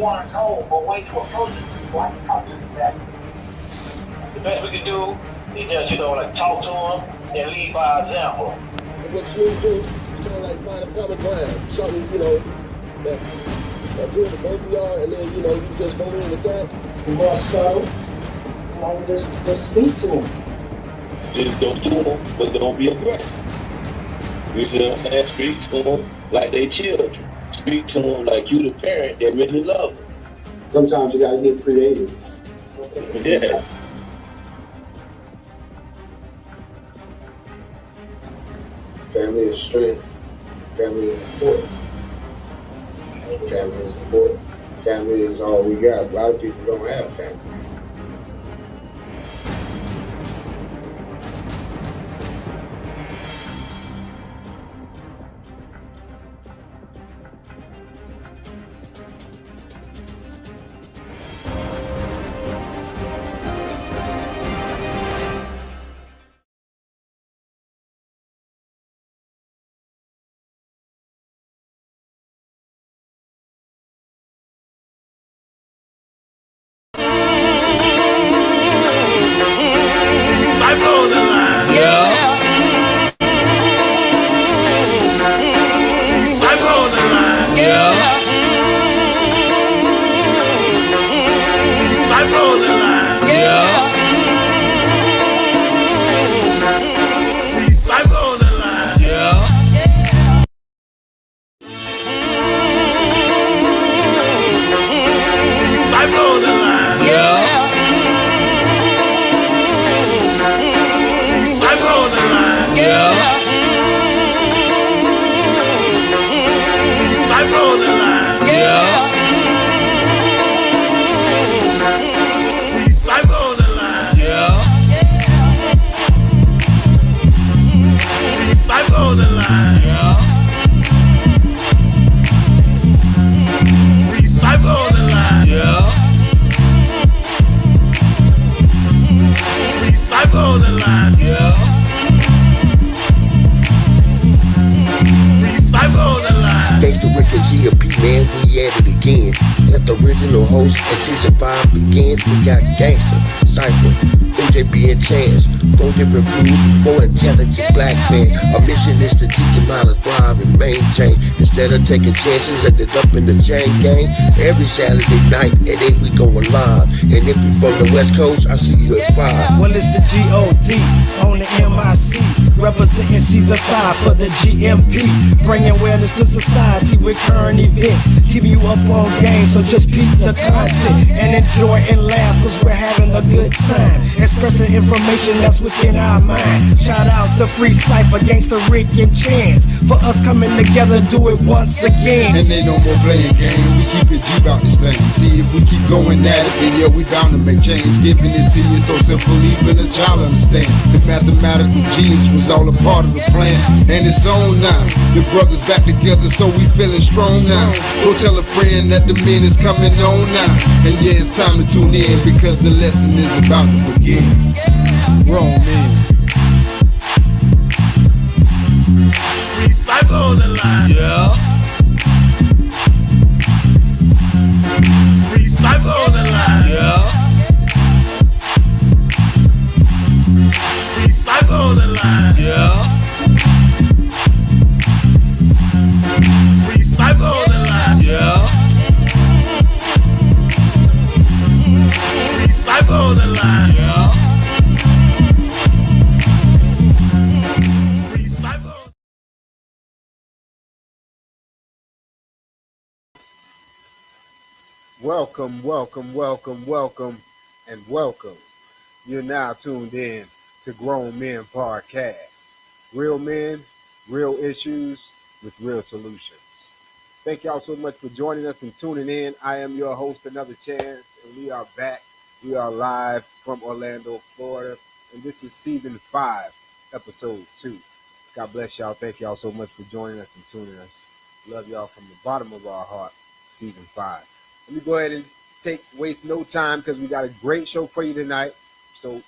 want to know a way to approach it before I can talk to them back. The best we can do is just, like talk to them and lead by example. And what you do is kind of like find a common ground, something, that good to both of y'all, and then, you just go in with that. Be more subtle, just speak to them. Just go to them, but don't be aggressive. You see what I'm saying? Speak to them like they children. Speak to them like you the parent that really love them. Sometimes you gotta get creative. Yes. Family is strength. Family is important. Family is important. Family is all we got. A lot of people don't have family. Season 5 begins, we got Gangster, Cypher, MJB and Chance. 4 different crews, 4 intelligent black men. Our mission is to teach them how to thrive and maintain. Instead of taking chances, ended up in the chain gang. Every Saturday night at 8 we going live. And if you from the West Coast, I see you at 5. Well, it's the G.O.D. on the MIC. Representing season 5 for the GMP. Bringing awareness to society with current events. Keeping you up on game, so just peep the content and enjoy and laugh, cause we're having a good time. Expressing information that's within our mind. Shout out to Free Cypher, Gangsta Rick and Chance. For us coming together, do it once again. And they no more playing games, we keep it G about this thing. See, if we keep going at it, then yeah, we bound to make change. Giving it to you so simple, even a child understand. The mathematical genius was all a part of the plan, and it's on now. The brothers back together, so we feeling strong now. Go tell a friend that the men is coming on now. And yeah, it's time to tune in, because the lesson is about to begin. Wrong man. Free Cypher on the line. Yeah. Free Cypher on the line. Yeah. Free Cypher on the line. Yeah. Free Cypher on the line. Yeah. Free Cypher on the line. Yeah. Free Cypher. Welcome, welcome, welcome, welcome, and welcome. You're now tuned in to Grown Men Podcast. Real men, real issues with real solutions. Thank y'all so much for joining us and tuning in. I am your host, Another Chance, and we are back. We are live from Orlando, Florida, and this is season 5, episode 2. God bless y'all. Thank y'all so much for joining us and tuning us. Love y'all from the bottom of our heart, season 5. Let me go ahead and waste no time, because we got a great show for you tonight. So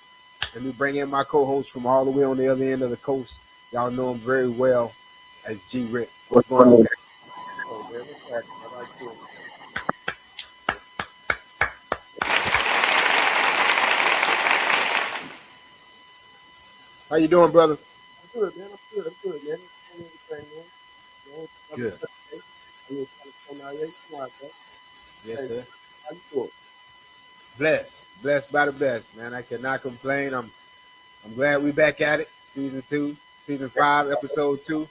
let me bring in my co-host from all the way on the other end of the coast. Y'all know him very well as G. Rick. What's going on, guys? Oh, man, what's happening? How you doing, brother? I'm good, man. I'm good, man. I'm doing everything, man. You know, another Good. Thursday. I'm in California. Come on, bro. Yes, Hey, sir. how you doing? Blessed by the best, man. I cannot complain. I'm glad we back at it. Season 2, season 5, episode 2.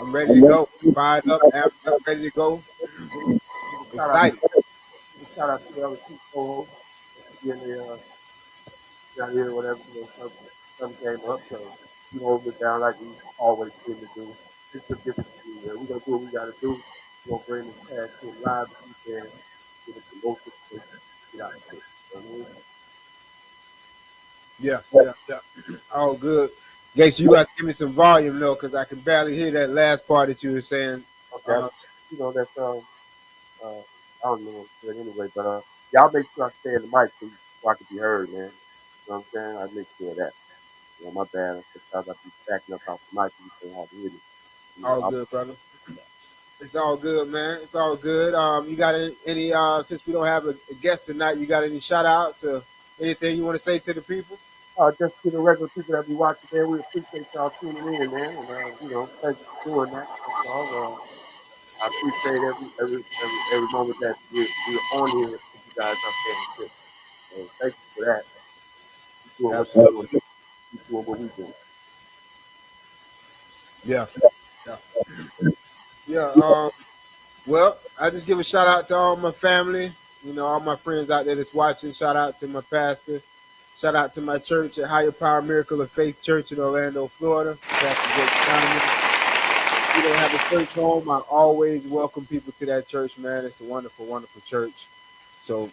I'm ready to go. Fired up, amped up, ready to go. Give a Excited. shout out to the other two co-hosts. Being down here, whatever, some came up, so we hold it down like we always tend to do. It's a different thing, man. We're gonna do what we gotta do. We're gonna bring this past to live if we can, get it the most information, get out there. You know what I mean? Yeah. All good. Gates, you got to give me some volume, though, because I can barely hear that last part that you were saying. Okay. That's I don't know what it anyway, but y'all make sure I stay in the mic so I can be heard, man. You know what I'm saying? I make sure of that. You know, my bad. Sometimes I be backing up off the mic and you can't hardly hear me. You know, All good, brother. It's all good, man. It's all good. You got any since we don't have a guest tonight, you got any shout outs or anything you want to say to the people? just to the regular people that be watching, man, we appreciate y'all tuning in, man, and thank you for doing that. That's all. I appreciate every moment that we're on here with you guys out there in the ship. So thank you for that. Keep doing what you're doing. Absolutely. Keep doing what we do. Yeah. Yeah. Yeah. Well, I just give a shout out to all my family, all my friends out there that's watching. Shout out to my pastor. Shout out to my church at Higher Power Miracle of Faith Church in Orlando, Florida. Pastor Jake Donovan. If you don't have a church home, I always welcome people to that church, man. It's a wonderful, wonderful church. So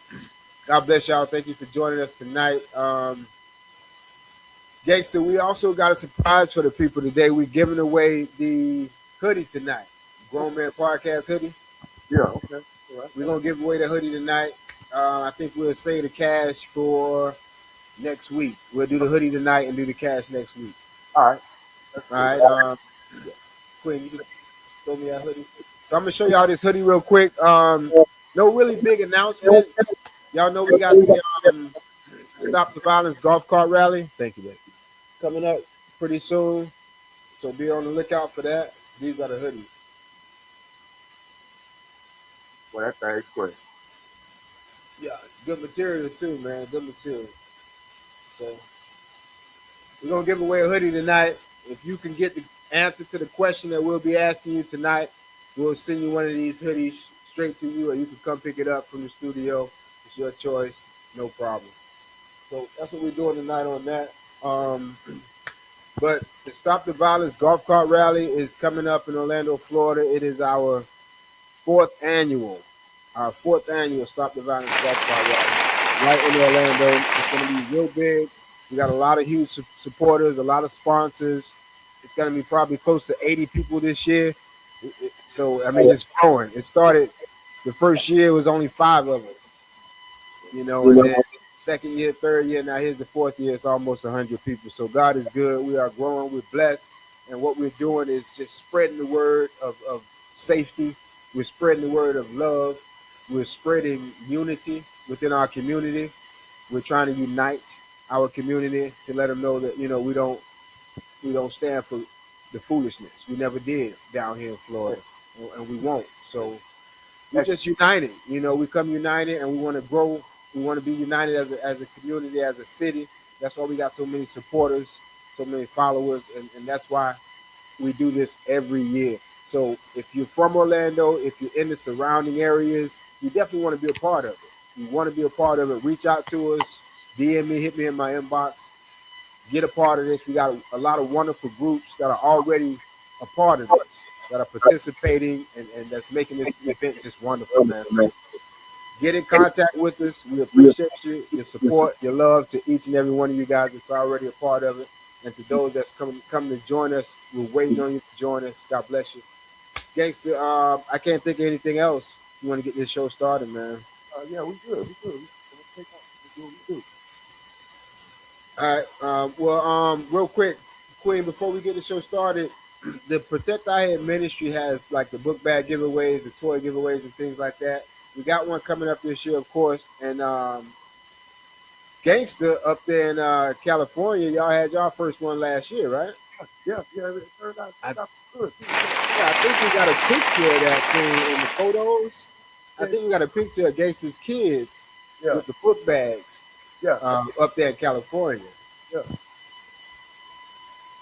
God bless y'all. Thank you for joining us tonight. Gangster, we also got a surprise for the people today. We're giving away the hoodie tonight. Grown Man Podcast hoodie. Yeah, okay. All right. We're going to give away the hoodie tonight. I think we'll save the cash for next week. We'll do the hoodie tonight and do the cash next week. All right. All right. Quinn, you can throw me that hoodie. So I'm going to show y'all this hoodie real quick. No really big announcements. Y'all know we got the Stop the Violence golf cart rally. Thank you, baby. Coming up pretty soon. So be on the lookout for that. These are the hoodies. Well, that thing's great. Yeah, it's good material too, man. Good material. So we're gonna give away a hoodie tonight. If you can get the answer to the question that we'll be asking you tonight, we'll send you one of these hoodies straight to you, or you can come pick it up from the studio. It's your choice, no problem. So that's what we're doing tonight on that. But the Stop the Violence golf cart rally is coming up in Orlando, Florida. It is our fourth annual Stop the Violence golf cart rally right in Orlando. It's going to be real big. We got a lot of huge supporters, a lot of sponsors. It's going to be probably close to 80 people this year. So, I mean, it's growing. It started, the first year was only 5 of us, and then second year, third year, now here's the fourth year. It's almost 100 people. So God is good. We are growing. We're blessed. And what we're doing is just spreading the word of safety. We're spreading the word of love. We're spreading unity within our community. We're trying to unite our community to let them know that, we don't stand for the foolishness. We never did down here in Florida, and we won't. So we're just united. We come united, and we want to grow. We want to be united as a community, as a city. That's why we got so many supporters, so many followers, and that's why we do this every year. So if you're from Orlando, if you're in the surrounding areas, you definitely want to be a part of it. You want to be a part of it, reach out to us, DM me, hit me in my inbox, get a part of this. We got a lot of wonderful groups that are already a part of this, that are participating, and that's making this event just wonderful, man. So get in contact with us. We appreciate you, your support, your love to each and every one of you guys that's already a part of it. And to those that's coming to join us, we're waiting on you to join us. God bless you. Gangster, I can't think of anything else. You want to get this show started, man. Yeah, we good. We good. We'll take off. We do what we do. All right. Real quick, Queen, before we get the show started, the Protect Our Head Ministry has like the book bag giveaways, the toy giveaways, and things like that. We got one coming up this year, of course, and Gangster up there in California, y'all had y'all first one last year, right? Yeah, it turned out I, good too. yeah, I think we got a picture of that thing in the photos. I think we got a picture of Gangster's kids Yeah, with the book bags yeah, up there in California. yeah.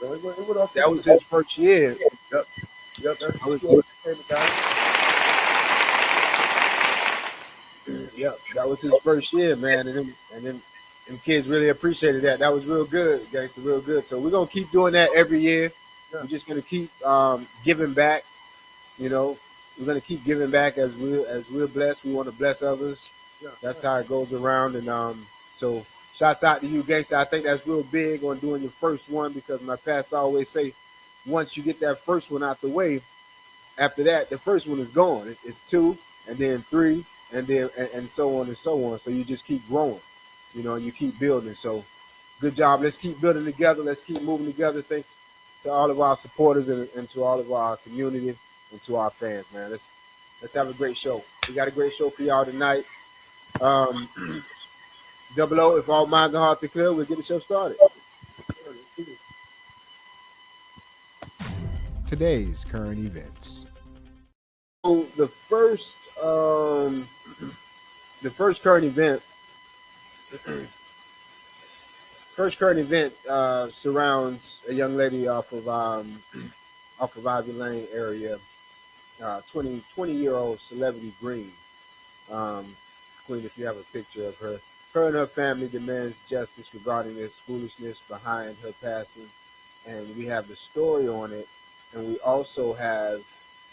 So it went up That pretty was good. his first year. Yep, yep. That's I was, what came down. yep, that was his first year, man, and then them kids really appreciated that. That was real good, Gangster, real good. So we're gonna keep doing that every year. Yeah, We're just gonna keep giving back. You know, we're gonna keep giving back as we're blessed. We want to bless others. yeah, That's yeah. how it goes around. And so shouts out to you, Gangster. I think that's real big on doing your first one because my pastor always say, once you get that first one out the way, after that, the first one is gone. It's two, and then three, and then and so on and so on. So you just keep growing, and you keep building. So good job. Let's keep building together. Let's keep moving together. Thanks to all of our supporters and to all of our community and to our fans, man. Let's have a great show. We got a great show for y'all tonight. Um, Double O, if all minds and hearts are clear, we'll get the show started. Today's current events. So the first current event surrounds a young lady off of Ivy Lane area, 20-year-old Celebrity Green. Queen, if you have a picture of her. Her and her family demands justice regarding this foolishness behind her passing. And we have the story on it. And we also have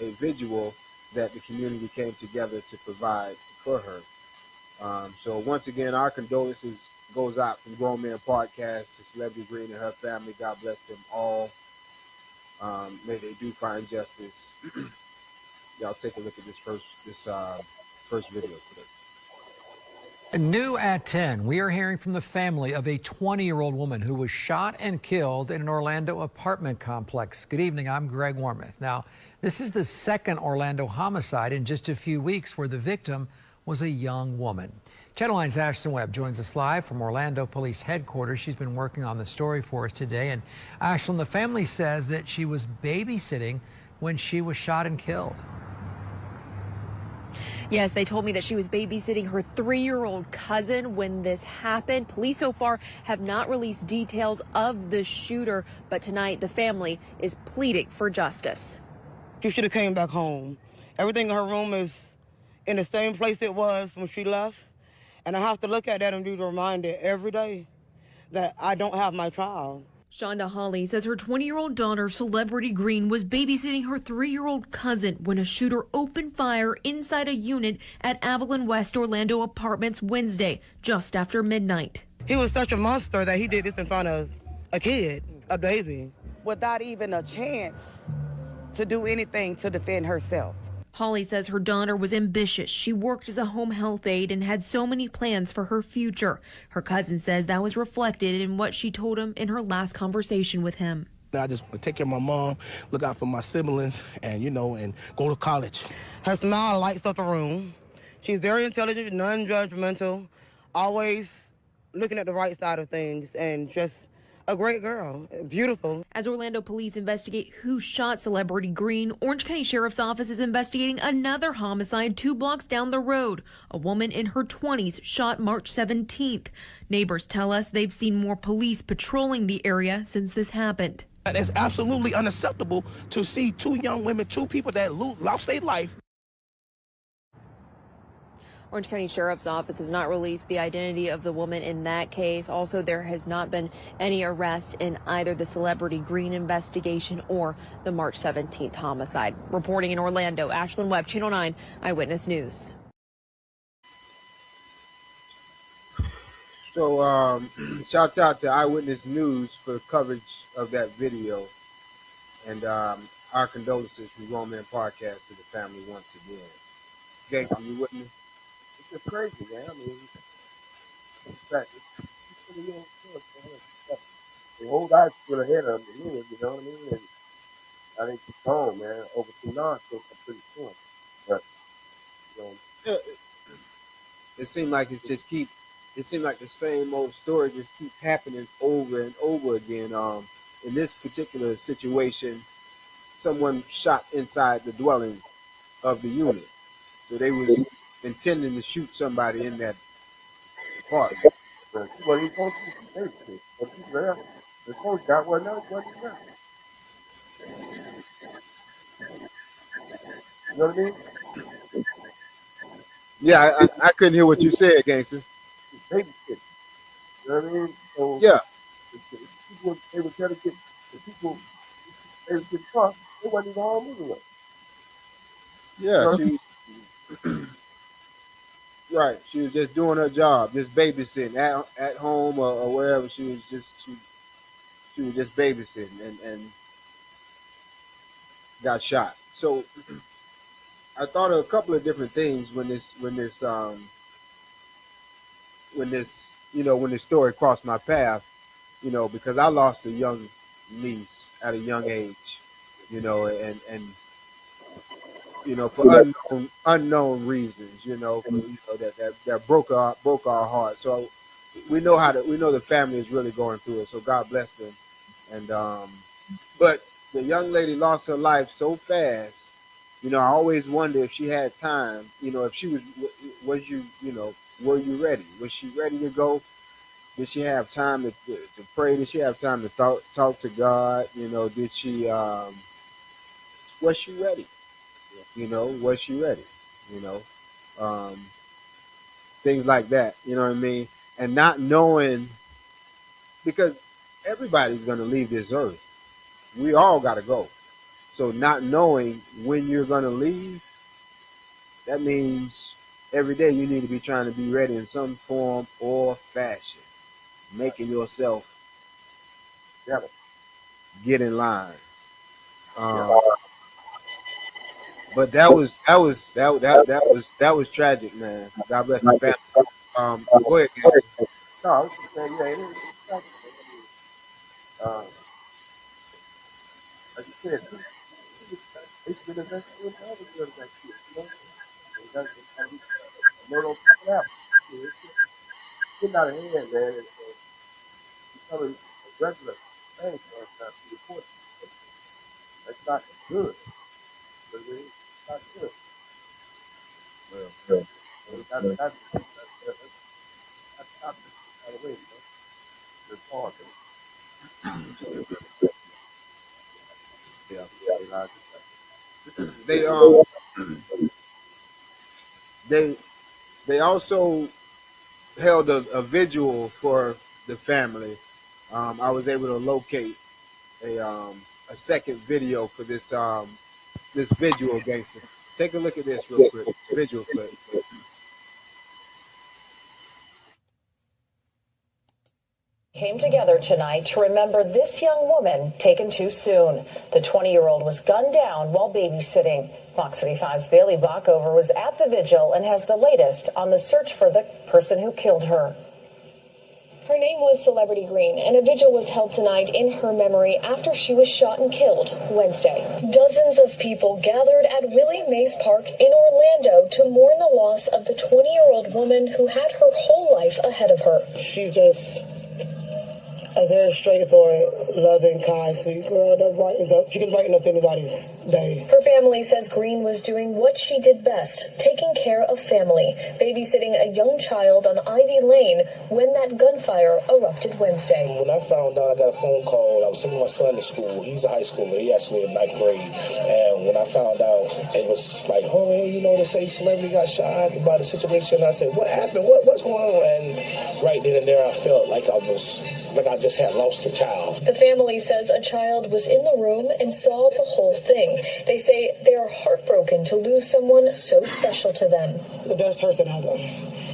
a visual that the community came together to provide for her. So once again, our condolences goes out from Grown Men Podcast to Celebrity Green and her family. God bless them all. May they do find justice. Y'all take a look at this first video clip. New at 10, we are hearing from the family of a 20-year-old woman who was shot and killed in an Orlando apartment complex. Good evening, I'm Greg Warmouth. Now, this is the second Orlando homicide in just a few weeks where the victim was a young woman. Channel 9's Ashton Webb joins us live from Orlando Police Headquarters. She's been working on the story for us today. And Ashton, the family says that she was babysitting when she was shot and killed. Yes, they told me that she was babysitting her 3-year-old cousin when this happened. Police so far have not released details of the shooter, but tonight the family is pleading for justice. She should have came back home. Everything in her room is in the same place it was when she left. And I have to look at that and be reminded every day that I don't have my child. Shonda Hawley says her 20-year-old daughter, Celebrity Green, was babysitting her 3-year-old cousin when a shooter opened fire inside a unit at Avalon West Orlando Apartments Wednesday, just after midnight. He was such a monster that he did this in front of a kid, a baby. Without even a chance to do anything to defend herself. Holly says her daughter was ambitious. She worked as a home health aide and had so many plans for her future. Her cousin says that was reflected in what she told him in her last conversation with him. I just want to take care of my mom, look out for my siblings, and, and go to college. Her smile lights up the room. She's very intelligent, non-judgmental, always looking at the right side of things, and just a great girl, beautiful. As Orlando police investigate who shot Celebrity Green, Orange County Sheriff's Office is investigating another homicide 2 blocks down the road. A woman in her 20s shot March 17th. Neighbors tell us they've seen more police patrolling the area since this happened. It's absolutely unacceptable to see 2 young women, 2 people that lost their life. Orange County Sheriff's Office has not released the identity of the woman in that case. Also, there has not been any arrest in either the Celebrity Green investigation or the March 17th homicide. Reporting in Orlando, Ashlyn Webb, Channel 9 Eyewitness News. So, shouts out to Eyewitness News for coverage of that video. And our condolences from Grown Men Podcast to the family once again. Gangster, you with me? It's just crazy, man. I mean, in fact, it's 20 years old, man. The whole guy's still ahead of me, you know what I mean? And I think he's home, man. Over 2 9, so I'm pretty sure. But, It seemed like it's just keep it seemed like the same old story just keeps happening over and over again. In this particular situation, someone shot inside the dwelling of the unit, so they was intending to shoot somebody in that apartment. But she wasn't even supposed to be babysitting. But people there, the coach got wasn't there. You know what I mean? Yeah, I couldn't hear what you said, gangster. She's babysitting. You know what I mean? So Yeah, the people they were trying to get the people they was getting caught, they wasn't even home anyway. You yeah, know? she right. She was just doing her job, just babysitting at home or wherever. She was just babysitting and got shot. So I thought of a couple of different things when this story crossed my path, because I lost a young niece at a young age, and for unknown reasons, that broke our heart. So we know the family is really going through it. So God bless them. And but the young lady lost her life so fast. I always wonder if she had time. If she were you ready? Was she ready to go? Did she have time to pray? Did she have time to talk to God? Did she was she ready? Was she ready? You know, um, things like that. You know what I mean? And not knowing, because everybody's going to leave this earth. We all got to go. So not knowing when you're going to leave, that means every day you need to be trying to be ready in some form or fashion, making yourself get in line. But that was tragic, man. God bless the family. Go ahead, Casey. No, I was just saying, yeah, it's tragic. I mean, like you said, they should have investigated the other girls that kid, And gotta be alert on top of that. It's getting out of hand, man, and becoming a regular thing for us now to report. That's not good. You know what I mean? It's not good. So we got to stop this right away, It's hard, Yeah. man. They they also held a vigil for the family. I was able to locate a second video for this vigil gangster. Take a look at this real quick. It's a visual clip. Came together tonight to remember this young woman taken too soon. The 20-year-old was gunned down while babysitting. Fox 35's Bailey Bockover was at the vigil and has the latest on the search for the person who killed her. Her name was Celebrity Green, and a vigil was held tonight in her memory after she was shot and killed Wednesday. Dozens of people gathered at Willie Mays Park in Orlando to mourn the loss of the 20-year-old woman who had her whole life ahead of her. She's just a very straightforward, loving, kind, sweet girl that brightens up. She can brighten up anybody's day. Her family says Green was doing what she did best, taking care of family, babysitting a young child on Ivy Lane when that gunfire erupted Wednesday. When I found out, I got a phone call. I was sending my son to school. He's a high schooler. He actually in 9th grade. And when I found out, it was like, oh, hey, they say celebrity got shot about the situation. I said, what happened? What's going on? And right then and there, I felt like I just had lost a child. The family says a child was in the room and saw the whole thing. They say they are heartbroken to lose someone so special to them. The best person ever.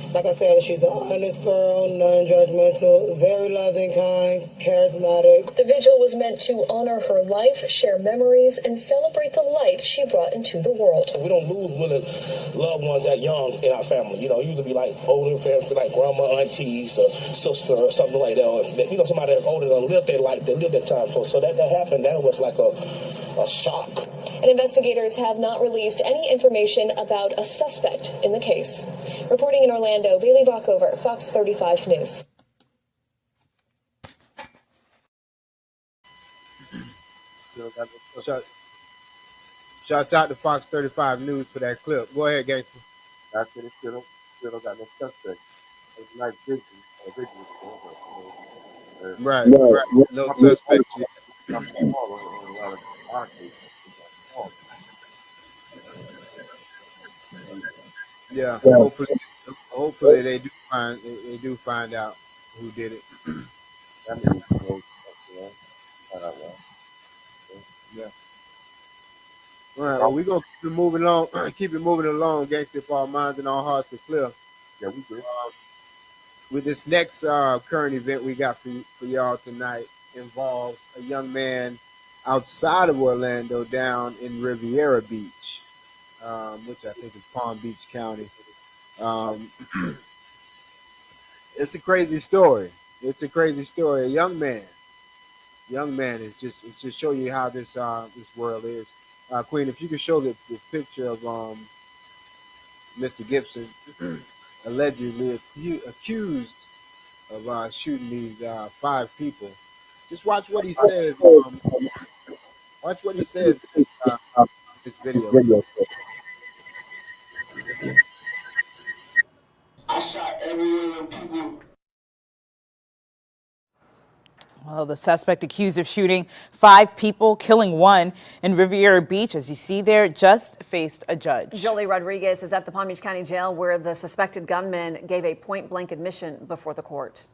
Like I said, she's an honest girl, non-judgmental, very loving, kind, charismatic. The vigil was meant to honor her life, share memories, and celebrate the light she brought into the world. We don't lose really loved ones that young in our family. Usually be like older family, like grandma, aunties, or sister, or something like that. Or, somebody that's older than lived their life, they lived that time. So that happened, that was like a shock. And investigators have not released any information about a suspect in the case. Reporting in Orlando, Orlando. Bailey Bockover, Fox 35 News. Shout out to Fox 35 News for that clip. Go ahead, Gangster. I said it still don't got no suspect. It's a nice vision. Right. No suspect. Yeah. Hopefully they do find out who did it. Yeah. All right. Well, we're gonna keep it moving along. Keep it moving along, Gangster. If our minds and our hearts are clear. Yeah, we good. With this next current event we got for y'all tonight involves a young man outside of Orlando down in Riviera Beach, which I think is Palm Beach County. It's a crazy story. It's a crazy story. A young man is just show you how this world is. Queen, if you could show the picture of Mr. Gibson, allegedly accused of shooting these 5 people. Just watch what he says. Watch what he says in this video. I shot every one of them people. Well, the suspect accused of shooting 5 people, killing 1 in Riviera Beach, as you see there, just faced a judge. Jolie Rodriguez is at the Palm Beach County Jail where the suspected gunman gave a point-blank admission before the court.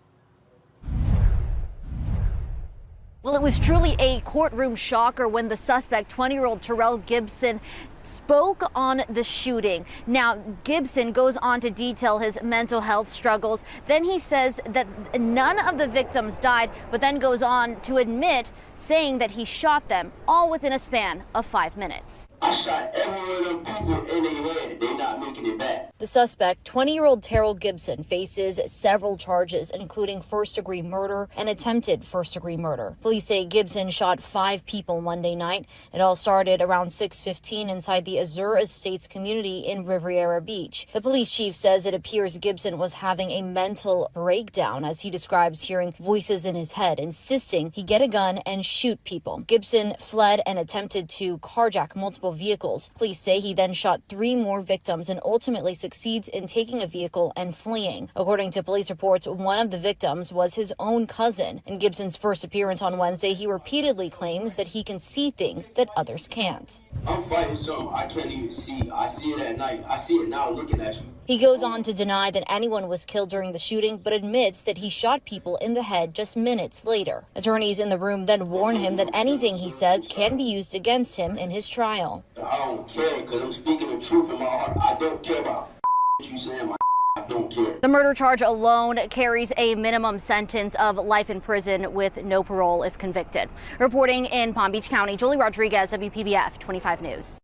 Well, it was truly a courtroom shocker when the suspect, 20-year-old Terrell Gibson, spoke on the shooting. Now, Gibson goes on to detail his mental health struggles. Then he says that none of the victims died, but then goes on to admit saying that he shot them all within a span of 5 minutes. I shot every one of them people in their head. They not making it back. The suspect, 20-year-old Terrell Gibson, faces several charges, including first-degree murder and attempted first-degree murder. Police say Gibson shot 5 people Monday night. It all started around 6:15 inside the Azure Estates community in Riviera Beach. The police chief says it appears Gibson was having a mental breakdown as he describes hearing voices in his head, insisting he get a gun and shoot people. Gibson fled and attempted to carjack multiple vehicles. Police say he then shot 3 more victims and ultimately succeeds in taking a vehicle and fleeing. According to police reports, one of the victims was his own cousin. In Gibson's first appearance on Wednesday, he repeatedly claims that he can see things that others can't. I'm fighting something I can't even see. I see it at night. I see it now looking at you. He goes on to deny that anyone was killed during the shooting, but admits that he shot people in the head just minutes later. Attorneys in the room then warn him that anything he says can be used against him in his trial. I don't care because I'm speaking the truth in my heart. I don't care about what you saying. I don't care. The murder charge alone carries a minimum sentence of life in prison with no parole if convicted. Reporting in Palm Beach County, Jolie Rodriguez, WPBF 25 News.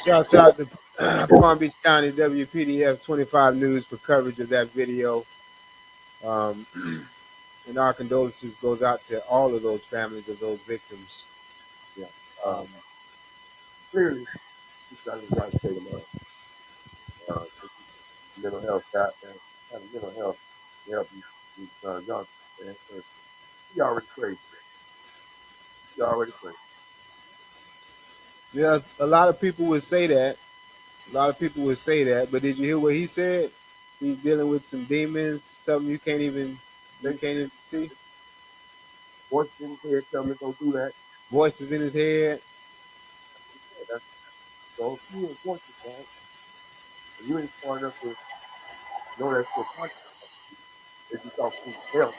Shout out to Palm Beach County WPDF 25 News for coverage of that video. And our condolences goes out to all of those families of those victims. Yeah. Clearly, he's got his right to take him out. Mental health, kind of mental health to help these young man. He already crazy. He already crazy. Yeah, a lot of people would say that. But did you hear what he said? He's dealing with some demons, something you can't even see. Voices in his head tell him to go do that. Voices in his head. So if you ain't voices, man, and you ain't smart enough to know that's what punch if you talk to him.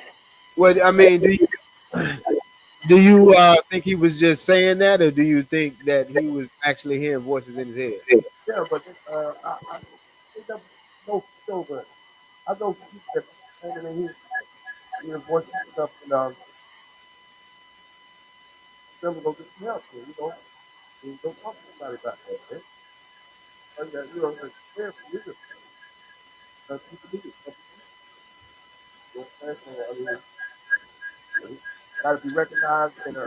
Well, I mean, do you think he was just saying that, or do you think that he was actually hearing voices in his head? Yeah, but I think that no, but I know people that standing in hear voices and stuff, and them go get some help, and don't talk to somebody about that, man. And it's fair for you to people do it. You know what I'm saying? I mean, gotta be recognized in an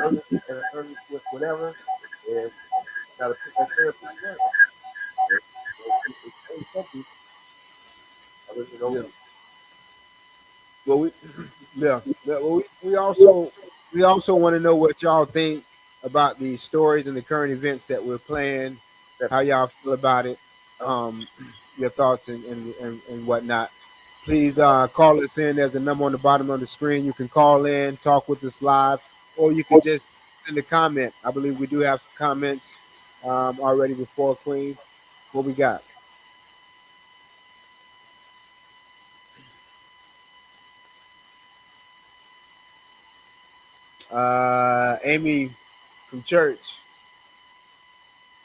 early whatever, and gotta put that therapy together. some people. Others don't. Yeah. Well, we also want to know what y'all think about the stories and the current events that we're playing. How y'all feel about it? Your thoughts and whatnot. Please call us in. There's a number on the bottom of the screen. You can call in, talk with us live, or you can just send a comment. I believe we do have some comments already before Queen. What we got? Amy from church.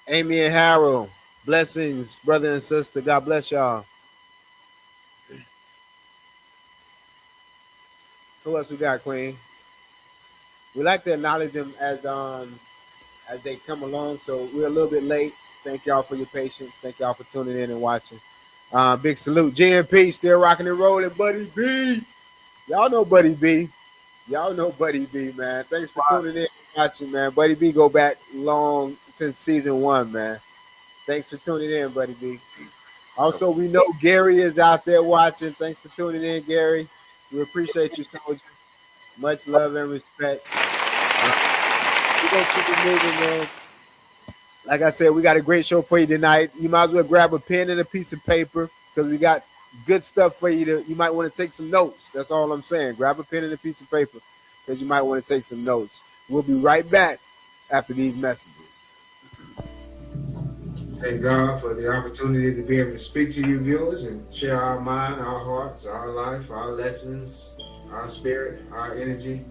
Amy and Harold. Blessings, brother and sister. God bless y'all. Who else we got, Queen? We like to acknowledge them as they come along. So we're a little bit late. Thank y'all for your patience. Thank y'all for tuning in and watching. Big salute. GMP still rocking and rolling. Buddy B. Y'all know Buddy B. Y'all know Buddy B, man. Thanks for tuning in and watching, man. Buddy B go back long since season 1, man. Thanks for tuning in, Buddy B. Also, we know Gary is out there watching. Thanks for tuning in, Gary. We appreciate you, soldier. Much love and respect. We're going to keep it moving, man. Like I said, we got a great show for you tonight. You might as well grab a pen and a piece of paper because we got good stuff for you. You might want to take some notes. That's all I'm saying. Grab a pen and a piece of paper because you might want to take some notes. We'll be right back after these messages. Thank God for the opportunity to be able to speak to you viewers and share our mind, our hearts, our life, our lessons, our spirit, our energy.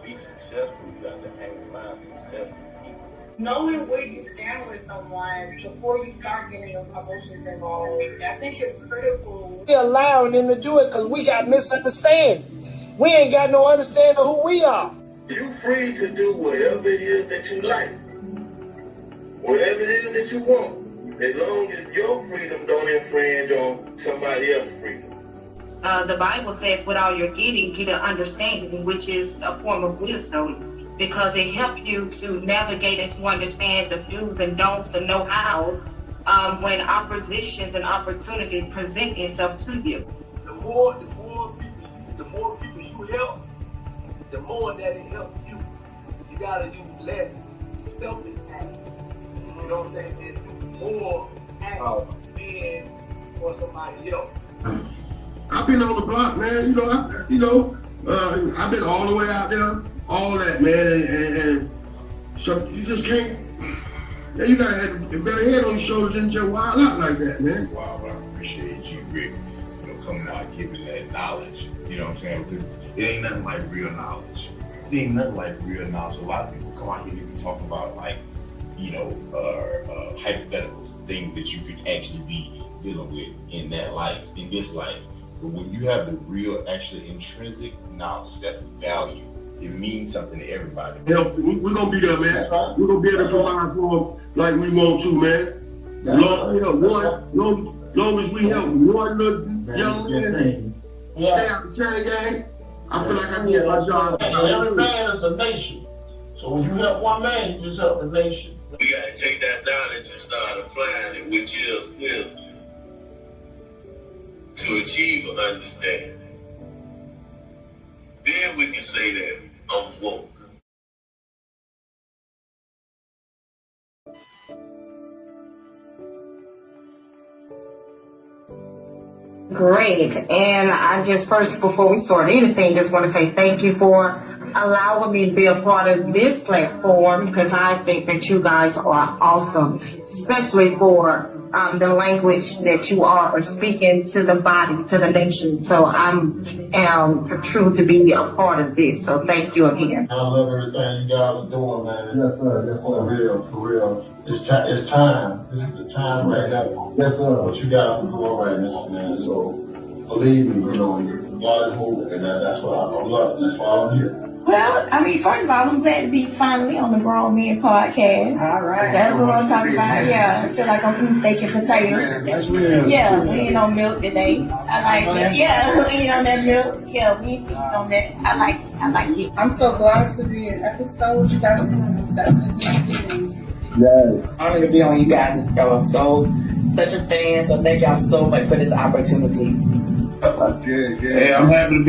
Be successful, you got to hang around successful people. Knowing where you stand with someone before you start getting emotions involved, I think it's critical. We're allowing them to do it because we got misunderstanding. We ain't got no understanding of who we are. You're free to do whatever it is that you like. Whatever it is that you want. As long as your freedom don't infringe on somebody else's freedom. The Bible says, with all you're getting, get an understanding, which is a form of wisdom, because it helps you to navigate and to understand the do's and don'ts, the know-hows, when oppositions and opportunity present itself to you. The more people you help, the more that it helps you. You gotta do less selfish acts. You know what I'm saying? And do more acts being for somebody else. I've been on the block, man. I've been all the way out there, all that, man, and so you just can't. Yeah, you gotta have a better head on your shoulder than just wild out like that, man. Wow, I appreciate you, Rick, coming out giving that knowledge. You know what I'm saying? Because it ain't nothing like real knowledge. It ain't nothing like real knowledge. A lot of people come out here and be talking about hypotheticals, things that you could actually be dealing with in that life, in this life. But when you have the real, actually intrinsic knowledge, that's value. It means something to everybody. Help, we're gonna be there, man. We're gonna be able to provide for them like we want to, man. Long as we help one little young man stay out the chain gang, I feel like I did my job. Every man is a nation. So when you help one man, you just help the nation. We gotta take that knowledge and start applying it, which is wisdom, to achieve an understanding. Then we can say that I'm woke. Great. And I just first, before we start anything, just want to say thank you for allowing me to be a part of this platform, because I think that you guys are awesome, especially for the language that you are speaking to the body, to the nation. So I'm true to be a part of this. So thank you again. I love everything you guys are doing, man. Yes, sir. Yes, sir. For real. It's time. This is the time right now. Yes, sir. What you guys are doing right now, man. So believe me, God is moving, and that's what I love. That's why I'm here. Well, I mean, first of all, I'm glad to be finally on the Grown Men podcast. All right. That's what I'm talking about. Yeah, I feel like I'm eating steak and potatoes. That's real. Yeah, we ain't on milk today. I like that. Yeah, we ain't on that milk. Yeah, we ain't on that. I like it. I'm so glad to be in episode 7. Yes. Honored to be on you guys' show. Such a fan. So thank y'all so much for this opportunity. Good. Hey, I'm happy to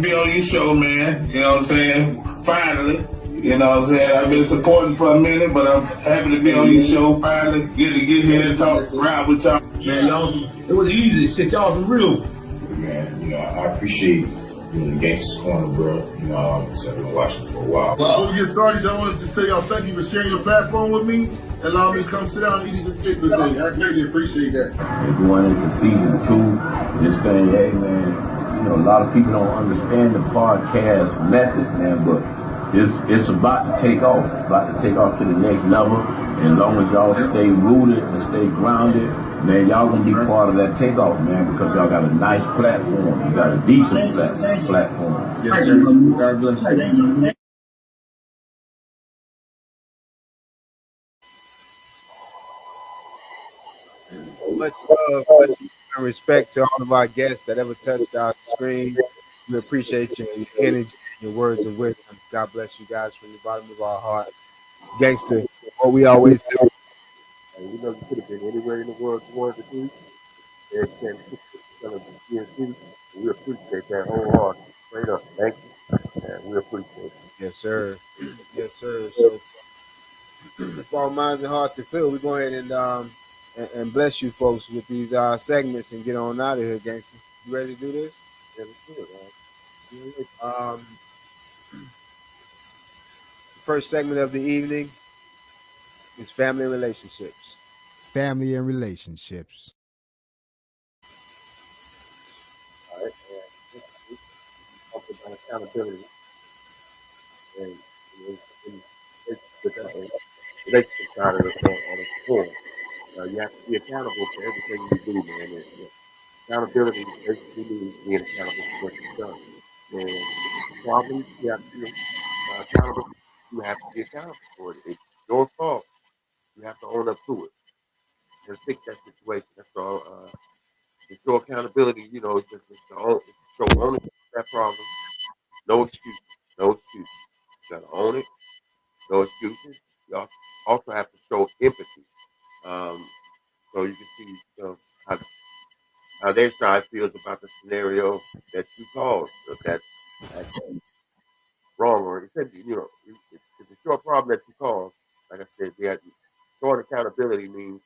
be on your show, man. You know what I'm saying? Finally. You know what I'm saying? I've been supporting for a minute, but I'm happy to be on your show. Finally get here and talk around with y'all. Man, y'all, it was easy. Shit, y'all some real. Man, I appreciate the Gangsta's Corner, bro. I've been watching for a while. Before we get started, I wanted to say y'all thank you for sharing your platform with me and allow me to come sit down and eat these particular thing. I greatly appreciate that. We're going into season 2. This thing, hey man, a lot of people don't understand the podcast method, man, but it's about to take off. It's about to take off to the next level. And as long as y'all stay rooted and stay grounded, man, y'all gonna be part of that takeoff, man, because y'all got a nice platform. You got a decent platform. Yes, sir. God bless you. Much love, much respect to all of our guests that ever touched our screen. We appreciate your energy, your words of wisdom. God bless you guys from the bottom of our heart. Gangster, what we always say. And you could have been anywhere in the world you wanted to be. And can of GNC. We appreciate that wholeheartedly. Straight up. Thank you. And we appreciate it. Yes, sir. Yes, sir. So if our minds and hearts are clear, we go ahead and bless you folks with these segments and get on out of here, gangster. You ready to do this? Yeah, let's do it, First segment of the evening is family relationships. Family and relationships. All right. And we talk about accountability and relationship side of the on the form. You have to be accountable for everything you do, man. And accountability basically means being accountable for what you've done. And problems you have to be accountable. You have to be accountable for it. It's your fault. You have to own up to it and fix that situation. That's all. It's your accountability. It's just it's show ownership of that problem. No excuses. No excuses. You gotta own it. No excuses. You also have to show empathy. So you can see how their side feels about the scenario that you caused. That's wrong, or it could be, it's a short problem that you caused. Like I said, showing accountability means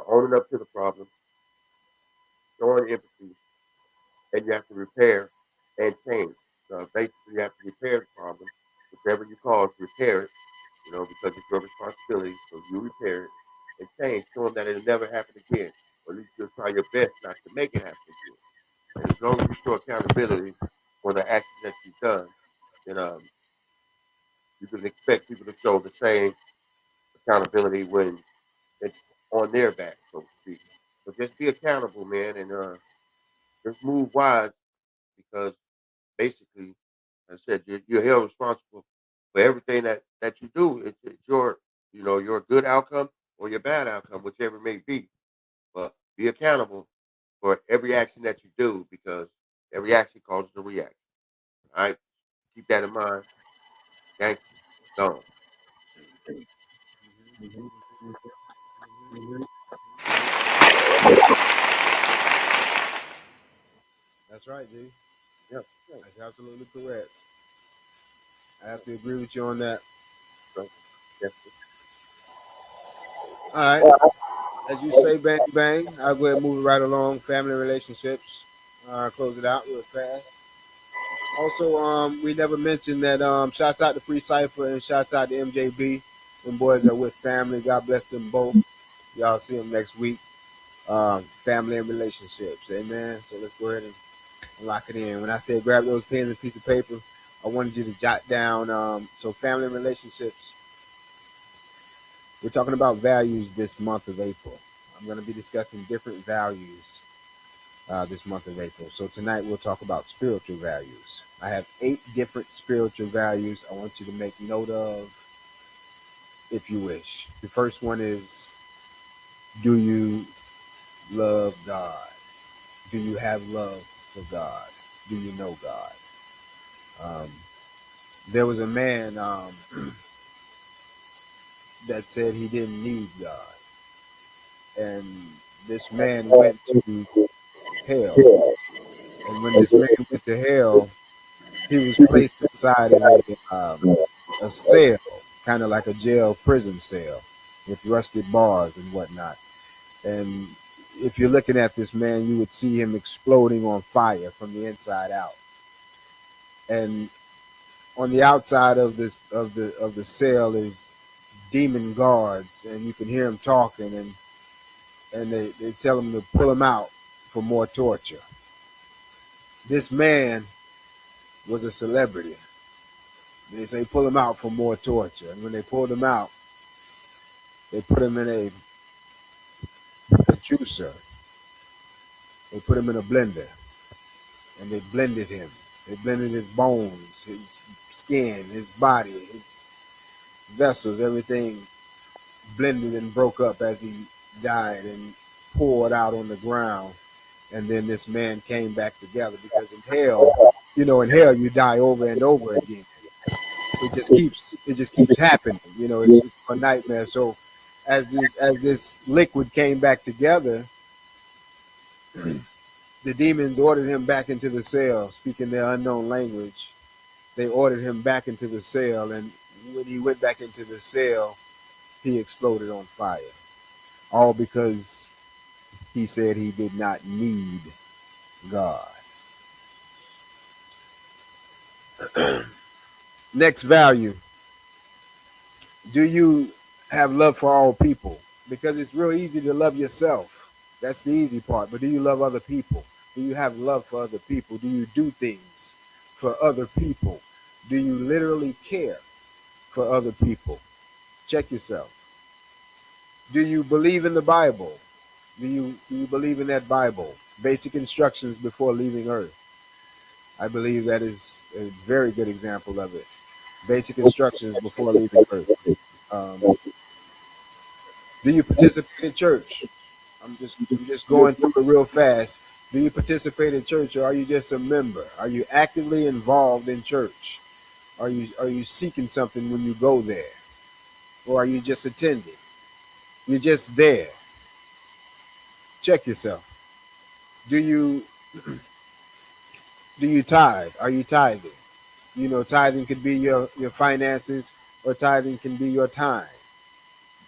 owning up to the problem, showing empathy, and you have to repair and change. Basically, you have to repair the problem, whichever you caused, repair it. Because it's your responsibility. So you repair it and change, show them that it'll never happen again, or at least you'll try your best not to make it happen again. And as long as you show accountability for the actions that you've done, then you can expect people to show the same accountability when it's on their back, so to speak. So just be accountable, man, and just move wise because basically, as I said, you're held responsible for everything that you do. It's your, your good outcome or your bad outcome, whichever it may be. But be accountable for every action that you do because every action causes a reaction. All right? Keep that in mind. Gangster, gone. That's right, G. Yep. That's absolutely correct. I have to agree with you on that. Yes. All right. As you say, bang, bang. I'll go ahead and move it right along. Family relationships. Close it out real fast. Also, we never mentioned that shouts out to Free Cypher and shouts out to MJB. Them boys are with family. God bless them both. Y'all see them next week. Family and relationships. Amen. So let's go ahead and lock it in. When I say grab those pens and piece of paper, I wanted you to jot down. So family and relationships. We're talking about values this month of April. I'm going to be discussing different values this month of April. So tonight we'll talk about spiritual values. I have 8 different spiritual values I want you to make note of if you wish. The first one is, do you love God? Do you have love for God? Do you know God? There was a man that said he didn't need God. And this man went to hell. And when this man went to hell, he was placed inside of a cell, kind of like a jail prison cell with rusted bars and whatnot. And if you're looking at this man, you would see him exploding on fire from the inside out. And on the outside of the cell is demon guards, and you can hear him talking, and they tell him to pull him out for more torture. This man was a celebrity. They say pull him out for more torture, and when they pulled him out, they put him in a juicer. They put him in a blender, and they blended him. They blended his bones, his skin, his body, his vessels, everything blended and broke up as he died and poured out on the ground. And then this man came back together, because in hell, in hell you die over and over again. It just keeps happening. It's a nightmare. So as this liquid came back together, the demons ordered him back into the cell, speaking their unknown language. They ordered him back into the cell, and when he went back into the cell, he exploded on fire. All because he said he did not need God. Next value. Do you have love for all people? Because it's real easy to love yourself. That's the easy part. But do you love other people? Do you have love for other people? Do you do things for other people? Do you literally care for other people? Check yourself. Do you believe in the Bible? Do you believe in that Bible? Basic instructions before leaving Earth. I believe that is a very good example of it. Basic instructions before leaving Earth. Um, do you participate in church? I'm just going through it real fast. Do you participate in church, or are you just a member? Are you actively involved in church? Are you seeking something when you go there, or are you just attending? You're just there. Check yourself. Do you do you tithe? Are you tithing? Tithing could be your finances, or tithing can be your time.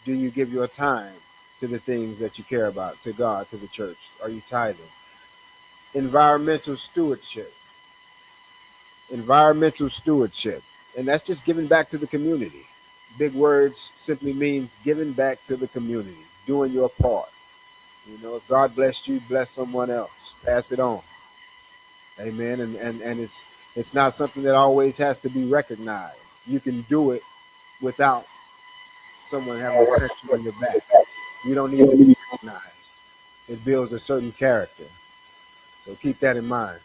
Do you give your time to the things that you care about, to God, to the church? Are you tithing? Environmental stewardship. Environmental stewardship. And that's just giving back to the community. Big words simply means giving back to the community, doing your part. If God blessed you, bless someone else. Pass it on. Amen. And it's not something that always has to be recognized. You can do it without someone having to pat you on your back. You don't need to be recognized. It builds a certain character. So keep that in mind.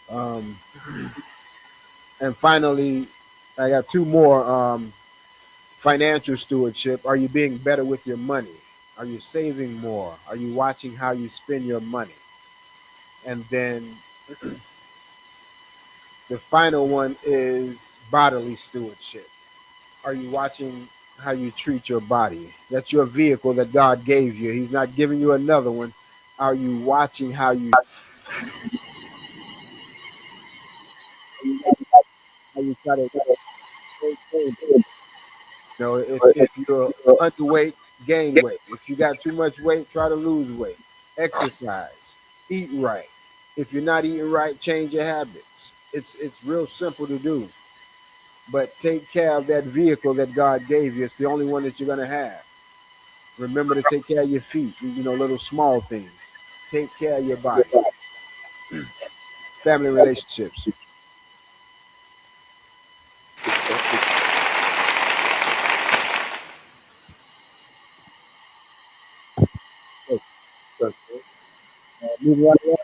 Um, and finally, I got two more. Financial stewardship. Are you being better with your money? Are you saving more? Are you watching how you spend your money? And then the final one is bodily stewardship. Are you watching how you treat your body? That's your vehicle that God gave you. He's not giving you another one. Are you watching how you try to maintain? If you're underweight, gain weight. If you got too much weight, try to lose weight. Exercise. Eat right. If you're not eating right, change your habits. It's real simple to do. But take care of that vehicle that God gave you. It's the only one that you're gonna have. Remember to take care of your feet, little small things. Take care of your body. Family relationships. Moving right along.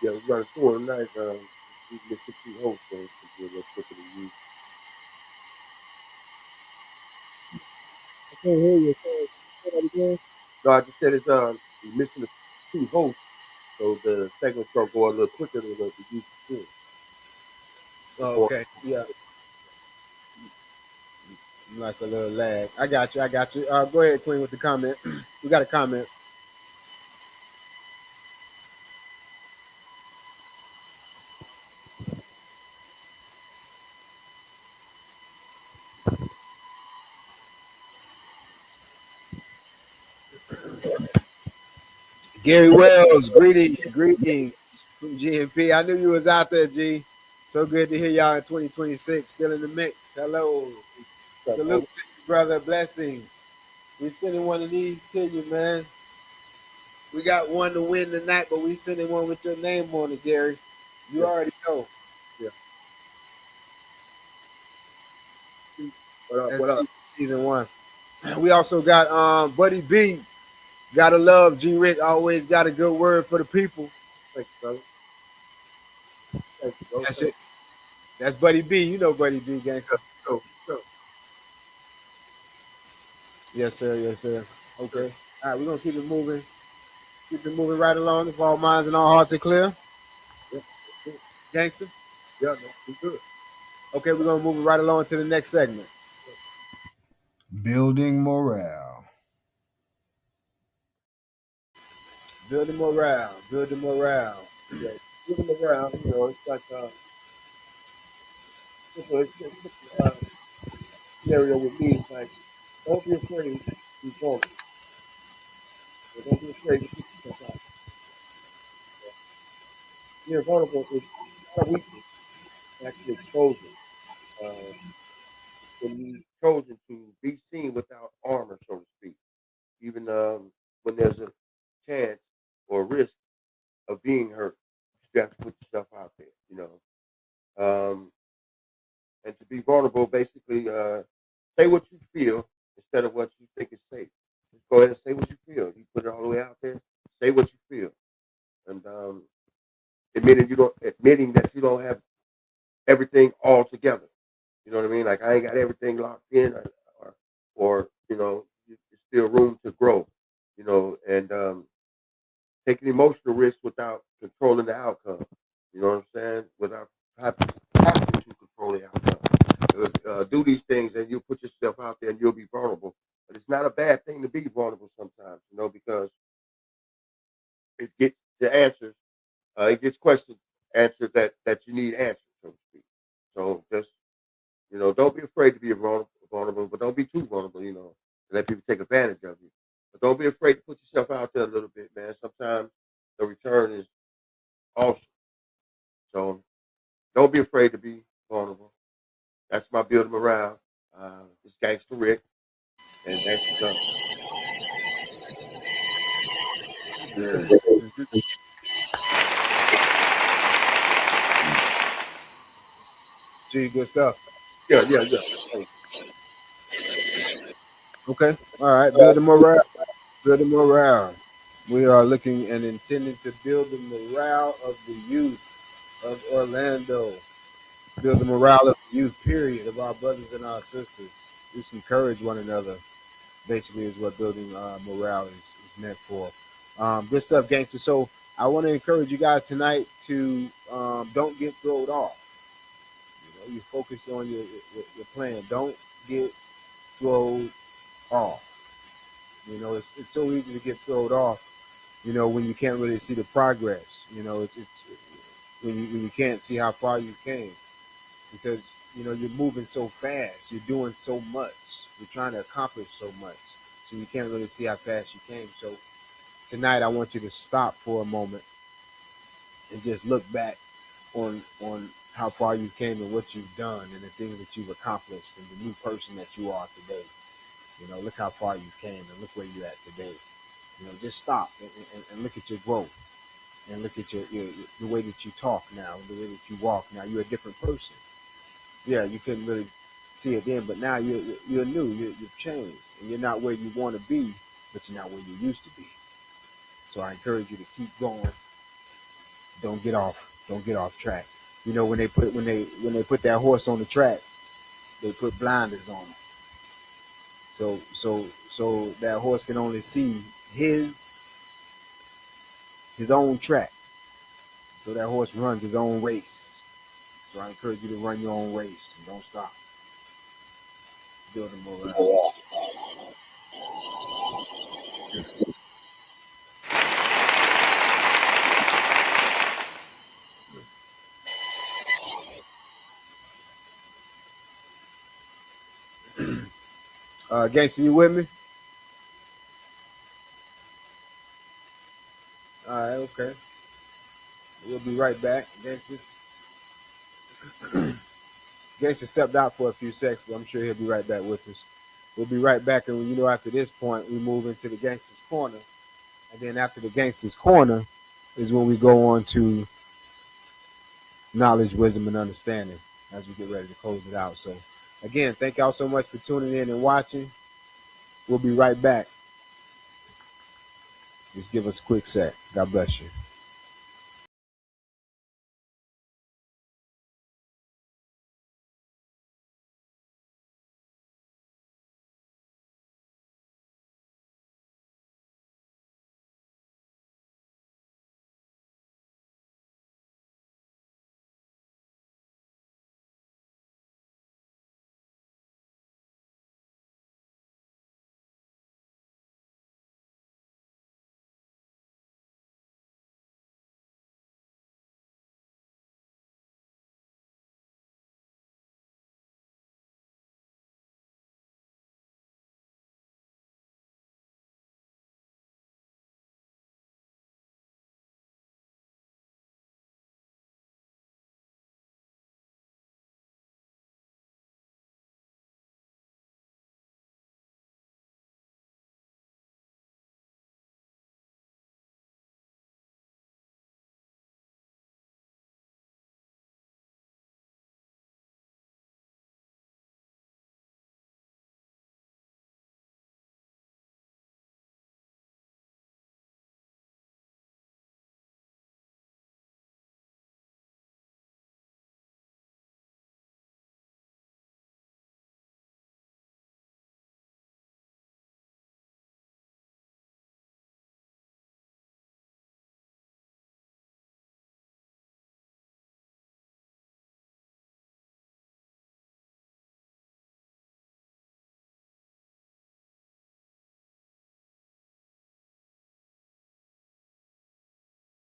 Yeah, we're running through it tonight. We get the two hosts, so it's a little quicker than you. I can't hear you. Say that again. No, I just said it's we're missing the two hosts. so the segments gonna go a little quicker than what we used to do. Okay, yeah. Like a little lag. I got you. I got you. Go ahead, Queen, with the comment. We got a comment. Gary Wells, greetings from GMP. I knew you was out there, G. So good to hear y'all in 2026, still in the mix. Hello. Salute to you, brother. Blessings. We sending one of these to you, man. We got one to win tonight, but we sending one with your name on it, Gary. You already know. Yeah. What up? Season 1. We also got Buddy B. Gotta love G Rick. Always got a good word for the people. Thanks, brother. Thank you, bro. That's it. That's Buddy B. You know Buddy B, gangster. Go. Yes, sir. Yes, sir. Okay. All right, we're gonna keep it moving. Keep it moving right along. If all minds and all hearts are clear. Yeah. Gangster. Yeah, no, we good. Okay, we're gonna move it right along to the next segment. Building morale. Building morale. Building morale. Yeah, give them around. You know, it's like scenario with me. It's like, don't be afraid to be vulnerable. So don't be afraid to put yourself out. Being vulnerable is not a weakness. It's actually exposure. When you've chosen to be seen without armor, so to speak, even when there's a chance or risk of being hurt, you have to put yourself out there, you know. And to be vulnerable, basically, say what you feel instead of what you think is safe. Just go ahead and say what you feel. You put it all the way out there. Say what you feel, and admitting that you don't have everything all together. You know what I mean? Like I ain't got everything locked in, or you know, there's still room to grow. You know, and taking emotional risks without controlling the outcome. You know what I'm saying? Without having to control the outcome. Do these things and you'll put yourself out there and you'll be vulnerable. But it's not a bad thing to be vulnerable sometimes, you know, because it gets the answers, it gets questions answered that you need answers, so to speak. So just, you know, don't be afraid to be vulnerable, but don't be too vulnerable, you know, and let people take advantage of you. But don't be afraid to put yourself out there a little bit, man. Sometimes the return is awesome. So don't be afraid to be vulnerable. That's my building morale. It's Gangster Rick and Gangster Gun. Gee, good stuff. Yeah. Okay. All right. Building morale. Building morale. We are looking and intending to build the morale of the youth of Orlando. Build the morale of the youth, period, of our brothers and our sisters. Just encourage one another, basically, is what building morale is meant for. Good stuff, gangster. So I want to encourage you guys tonight to don't get thrown off. You know, you focus on your plan. Don't get thrown off. You know, it's so easy to get thrown off. You know, when you can't really see the progress. You know, it's when you can't see how far you came because you know you're moving so fast. You're doing so much. You're trying to accomplish so much, so you can't really see how fast you came. So tonight, I want you to stop for a moment and just look back on how far you came and what you've done and the things that you've accomplished and the new person that you are today. You know, look how far you came and look where you're at today. You know, just stop and look at your growth and look at your the way that you talk now, the way that you walk now. You're a different person. Yeah, you couldn't really see it then, but now you're new. You've changed, and you're not where you want to be, but you're not where you used to be. So I encourage you to keep going. Don't get off. Don't get off track. You know, when they put that horse on the track, they put blinders on him. So that horse can only see his his own track. So that horse runs his own race. So I encourage you to run your own race and don't stop. Build a morale. Gangster, you with me? All right, okay. We'll be right back. Gangster. Gangster stepped out for a few seconds, but I'm sure he'll be right back with us. We'll be right back, and after this point, we move into the Gangster's Corner. And then after the Gangster's Corner is when we go on to knowledge, wisdom, and understanding as we get ready to close it out. So, again, thank y'all so much for tuning in and watching. We'll be right back. Just give us a quick sec. God bless you.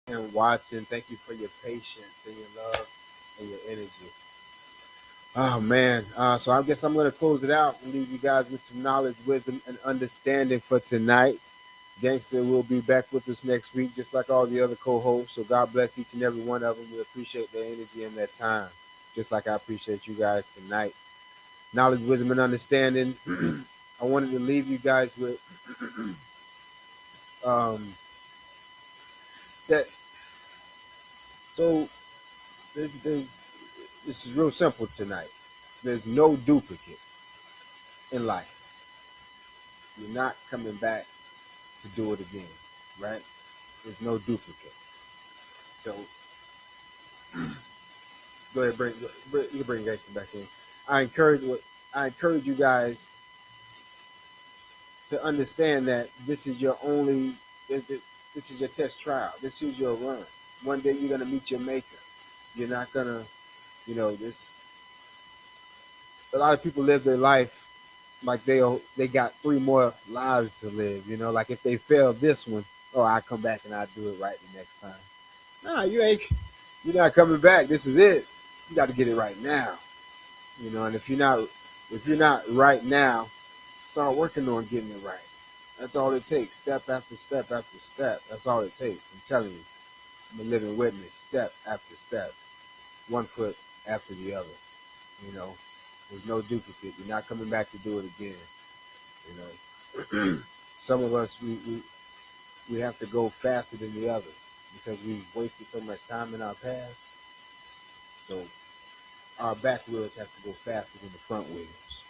And watching, thank you for your patience and your love and your energy. Oh man, so I guess I'm gonna close it out and leave you guys with some knowledge, wisdom, and understanding for tonight. Gangster will be back with us next week, just like all the other co-hosts. So God bless each and every one of them. We appreciate their energy and their time, just like I appreciate you guys tonight. Knowledge, wisdom, and understanding. I wanted to leave you guys with that. So there's this is real simple tonight. There's no duplicate in life. You're not coming back to do it again, right? There's no duplicate. So go ahead, you can bring Gangster back in. I encourage you guys to understand that this is your only, this is your test trial. This is your run. One day you're gonna meet your maker. You're not gonna, this. A lot of people live their life like they got 3 more lives to live. Like if they fail this one, oh, I come back and I do it right the next time. Nah, you ain't. You're not coming back. This is it. You got to get it right now. And if you're not right now, start working on getting it right. That's all it takes. Step after step after step. That's all it takes. I'm telling you. I'm a living witness. Step after step. 1 foot after the other. There's no duplicate. You're not coming back to do it again. Some of us we have to go faster than the others because we've wasted so much time in our past. So our back wheels has to go faster than the front wheels.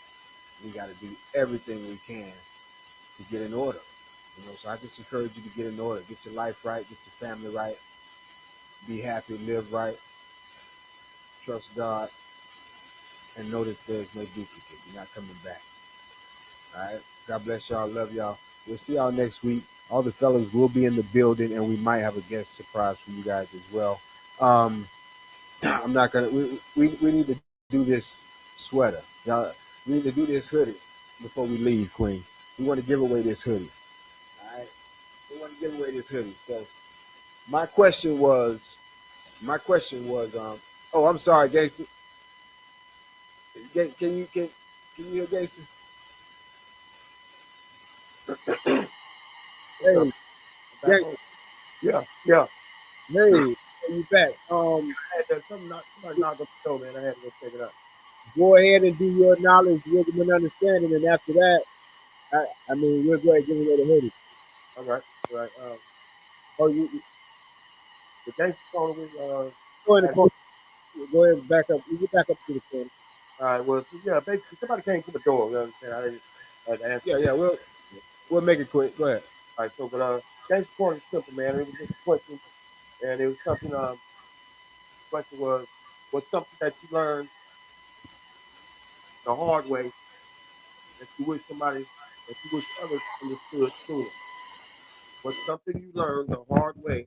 We got to do everything we can to get in order. So I just encourage you to get in order. Get your life right. Get your family right. Be happy. Live right. Trust God. And notice there's no duplicate. You're not coming back. All right. God bless y'all. Love y'all. We'll see y'all next week. All the fellas will be in the building, and we might have a guest surprise for you guys as well. Um, I'm not gonna. We need to do this sweater, y'all. We need to do this hoodie before we leave, Queen. We want to give away this hoodie. All right, we want to give away this hoodie. So my question was, oh, I'm sorry, Gacy. Can you hear Gacy? Hey, Gacy. Yeah, yeah. Hey, you back? I had to, somebody knocked up the door, man. I had to go check it out. Go ahead and do your knowledge, wisdom, and understanding, and after that, I mean, we'll go ahead and give away the hoodie. All right, all right. Oh, The gangster corner with go in the corner. Go ahead and back up. You get back up to the corner. all right, well, yeah, basically somebody came to the door. You understand? I had to answer. Yeah, we'll make it quick. Go ahead. All right, so but gangster corner is simple, man. It was just a question, and it was something. The question was, what's something that you learned the hard way that you wish others understood sooner? What's something you learned the hard way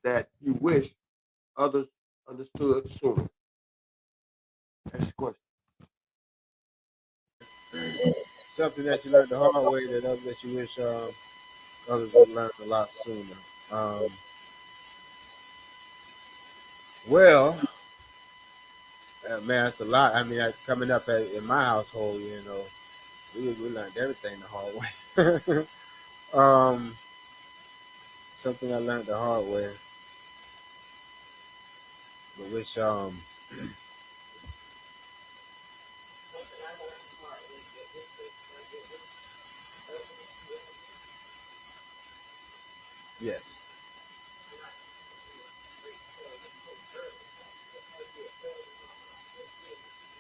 that you wish others understood sooner? That's the question. Something that you learned the hard way that you wish others would learn a lot sooner. Well, man, it's a lot. I mean, coming up in my household, we learned everything the hard way. Something I learned the hard way, but which yes.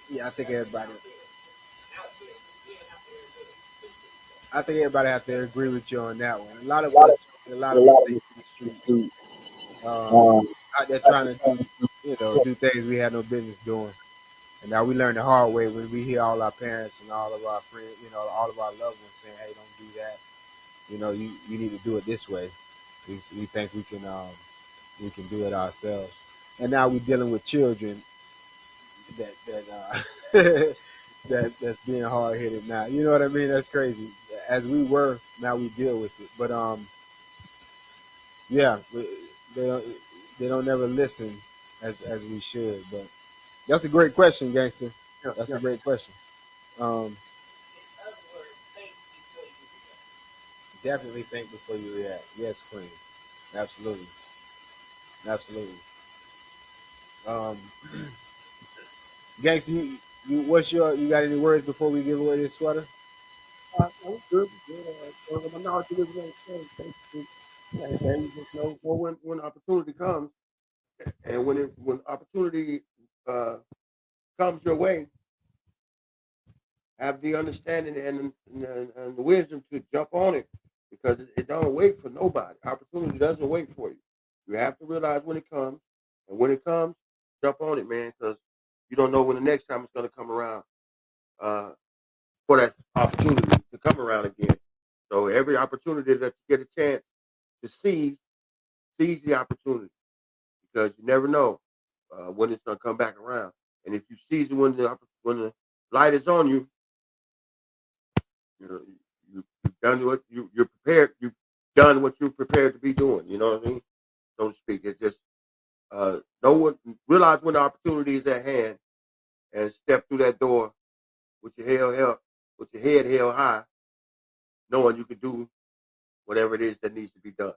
Yeah, I think everybody have to agree with you on that one. A lot of us, a lot of these things in the streets, out there trying to do, do things we had no business doing. And now we learn the hard way when we hear all our parents and all of our friends, all of our loved ones saying, "Hey, don't do that. You need to do it this way." We think we can do it ourselves. And now we're dealing with children that that's being hard headed now. You know what I mean? That's crazy. As we were, now we deal with it. But yeah, they don't they don't never listen as we should. But that's a great question, gangster. That's a great question. Um, Definitely think before you react. Yes, Queen. Absolutely. Absolutely. Um, Gangster, you got any words before we give away this sweater? I'm good. My knowledge of wisdom and understanding, and you just know when opportunity comes, and when opportunity uh, comes your way, have the understanding and the wisdom to jump on it because it don't wait for nobody. Opportunity doesn't wait for you. You have to realize when it comes, and when it comes, jump on it, man, because you don't know when the next time it's going to come around for that opportunity to come around again. So every opportunity that you get a chance to seize the opportunity because you never know when it's going to come back around. And if you seize it when the light is on you, you know, you've done what you're prepared. You've done what you're prepared to be doing. You know what I mean? So to speak. It's just realize when the opportunity is at hand and step through that door with your head held high, knowing you can do whatever it is that needs to be done.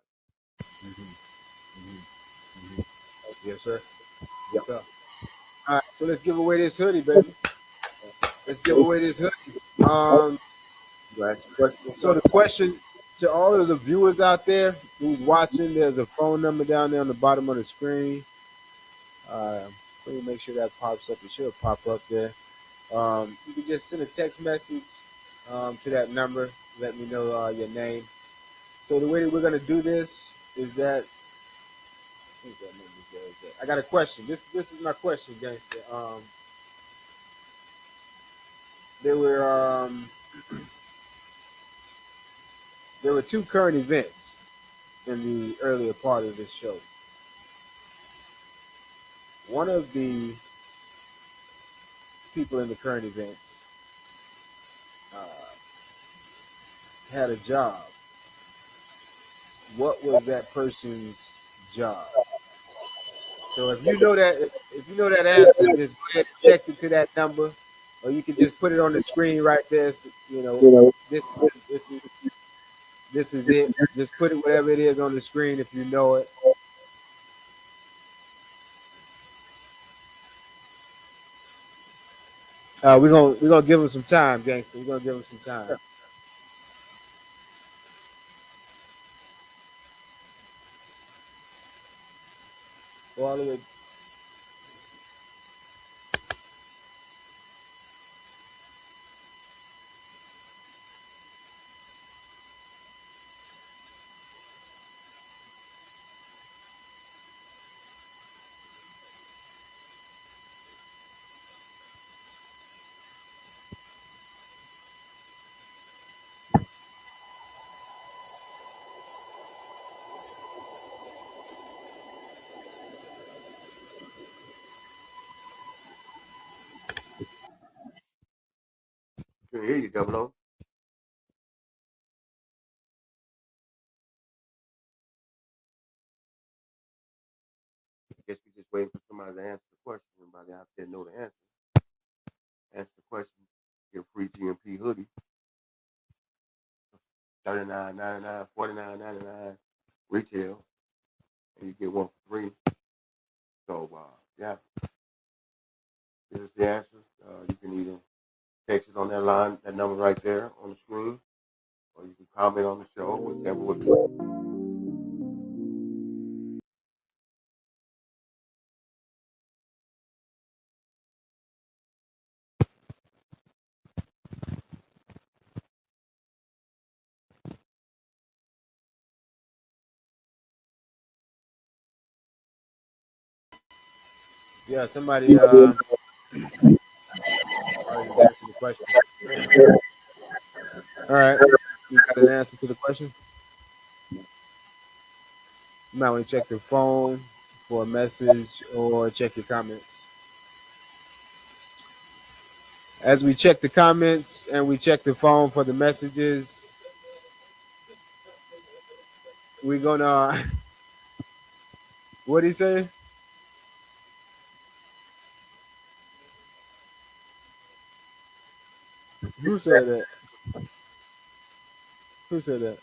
Yes, sir. Yes, sir. All right, so let's give away this hoodie, baby. Let's give away this hoodie. So the question to all of the viewers out there who's watching, there's a phone number down there on the bottom of the screen. Let me make sure that pops up. It should pop up there. You can just send a text message to that number. Let me know your name. So the way that we're gonna do this is that I got a question. This is my question, gangster. There were there were two current events in the earlier part of this show. One of the people in the current events had a job. What was that person's job? So if you know that answer, just go ahead and text it to that number, or you can just put it on the screen right there. So, this is it. Just put it whatever it is on the screen if you know it. We're gonna give them some time, gangster. We're gonna give them some time. Go all the way. Can hear you, Double O. I guess we just waiting for somebody to answer the question. Anybody out there know the answer? Answer the question. Get a free GMP hoodie. $39.99, $49.99 retail, and you get one for free. So yeah, this is the answer. You can either text it on that line, that number right there on the screen, or you can comment on the show, whichever would be. Yeah, somebody already answered the question. All right, you got an answer to the question? You might want to check your phone for a message or check your comments. As we check the comments and we check the phone for the messages, we're gonna. What'd he say? Who said that? Who said that?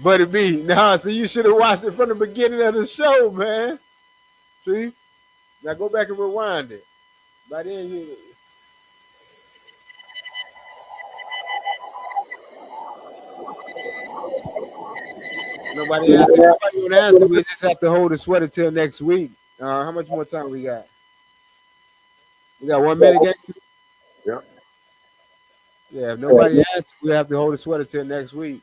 Buddy B. Nah, see, you should have watched it from the beginning of the show, man. See? Now go back and rewind it. By then, you. Nobody answered. Nobody want to answer. We just have to hold the sweater till next week. How much more time we got? We got 1 minute, gangster? Yeah. Yeah, if nobody answers, we have to hold the sweater till next week.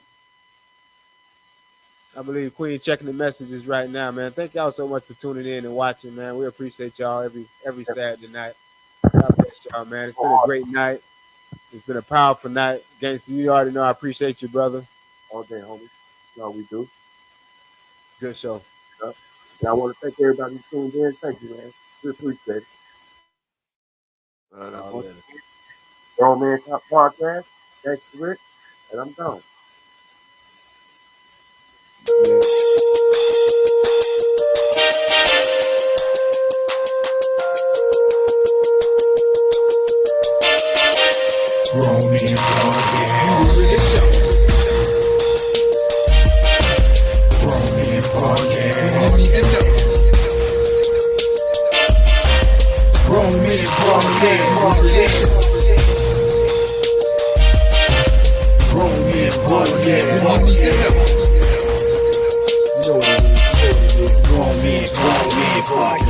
I believe Queen checking the messages right now, man. Thank y'all so much for tuning in and watching, man. We appreciate y'all every Saturday night. God bless y'all, man. It's been a great night. It's been a powerful night. Gangster, you already know I appreciate you, brother. All day, homie. That's all we do. Good show. Yeah. And I want to thank everybody who tuned in. Thank you, man. We appreciate it. Grown Man Talk Podcast. Thanks, Rick. And I'm gone. Grown Man Podcast. Grown Man Podcast. Grown Man Podcast. Grown Man Podcast. Grown Man Podcast.